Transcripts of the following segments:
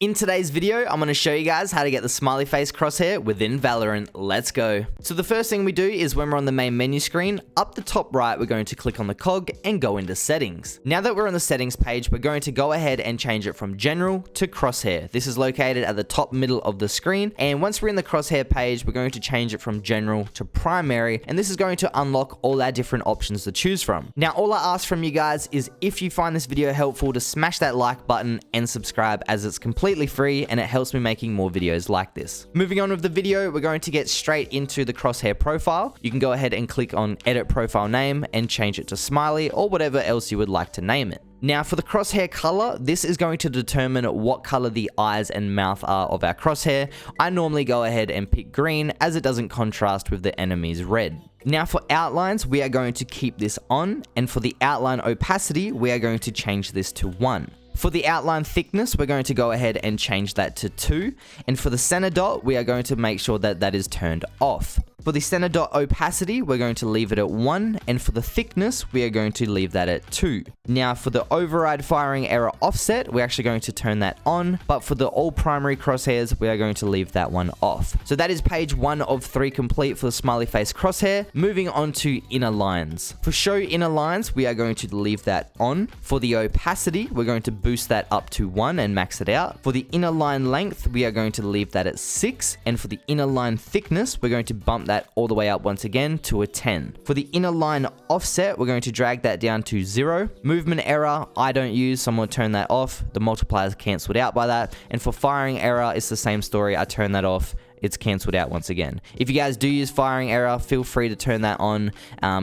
In today's video, I'm going to show you guys how to get the smiley face crosshair within Valorant. Let's go. So the first thing we do is when we're on the main menu screen, up the top right, we're going to click on the cog and go into settings. Now that we're on the settings page, we're going to go ahead and change it from general to crosshair. This is located at the top middle of the screen. And once we're in the crosshair page, we're going to change it from general to primary. And this is going to unlock all our different options to choose from. Now, all I ask from you guys is if you find this video helpful to smash that like button and subscribe, as it's completely free and it helps me making more videos like this. Moving on with the video, we're going to get straight into the crosshair profile. You can go ahead and click on edit profile name and change it to smiley or whatever else you would like to name it. Now for the crosshair color, this is going to determine what color the eyes and mouth are of our crosshair. I normally go ahead and pick green as it doesn't contrast with the enemy's red. Now for outlines, we are going to keep this on, and for the outline opacity, we are going to change this to 1. For the outline thickness, we're going to go ahead and change that to 2. And for the center dot, we are going to make sure that that is turned off. For the center dot opacity, we're going to leave it at 1. And for the thickness, we are going to leave that at 2. Now for the override firing error offset, we're actually going to turn that on. But for the all primary crosshairs, we are going to leave that one off. So that is page 1 of 3 complete for the smiley face crosshair. Moving on to inner lines. For show inner lines, we are going to leave that on. For the opacity, we're going to boost that up to 1 and max it out. For the inner line length, we are going to leave that at 6. And for the inner line thickness, we're going to bump that all the way up once again to a 10. For the inner line offset, we're going to drag that down to 0. Movement error, I don't use, so I'm going to turn that off. The multiplier is cancelled out by that. And for firing error, it's the same story. I turn that off. It's cancelled out once again. If you guys do use firing error, feel free to turn that on.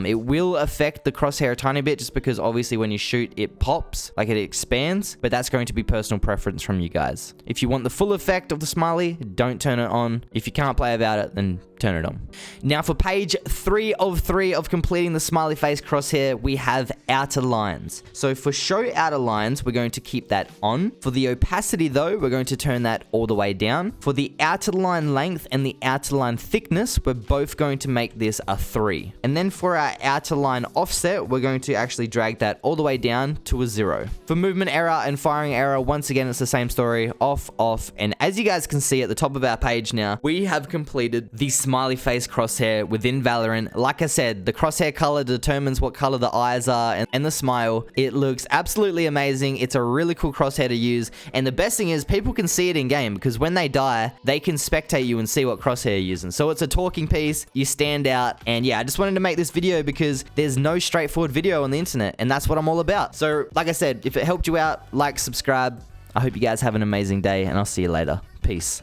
It will affect the crosshair a tiny bit just because obviously when you shoot, it pops, like it expands, but that's going to be personal preference from you guys. If you want the full effect of the smiley, don't turn it on. If you can't play about it, then turn it on. Now for page 3 of 3 of completing the smiley face crosshair, we have outer lines. So for show outer lines, we're going to keep that on. For the opacity though, we're going to turn that all the way down. For the outer line length and the outer line thickness, we're both going to make this a 3. And then for our outer line offset, we're going to actually drag that all the way down to a 0. For movement error and firing error, once again, it's the same story, off, off. And as you guys can see at the top of our page now, we have completed the smiley face crosshair within Valorant. Like I said, the crosshair color determines what color the eyes are and the smile. It looks absolutely amazing. It's a really cool crosshair to use. And the best thing is people can see it in game because when they die, they can spectate you and see what crosshair you're using. So it's a talking piece, you stand out, and yeah, I just wanted to make this video because there's no straightforward video on the internet, and that's what I'm all about. So like I said, if it helped you out, like, subscribe. I hope you guys have an amazing day, and I'll see you later. Peace.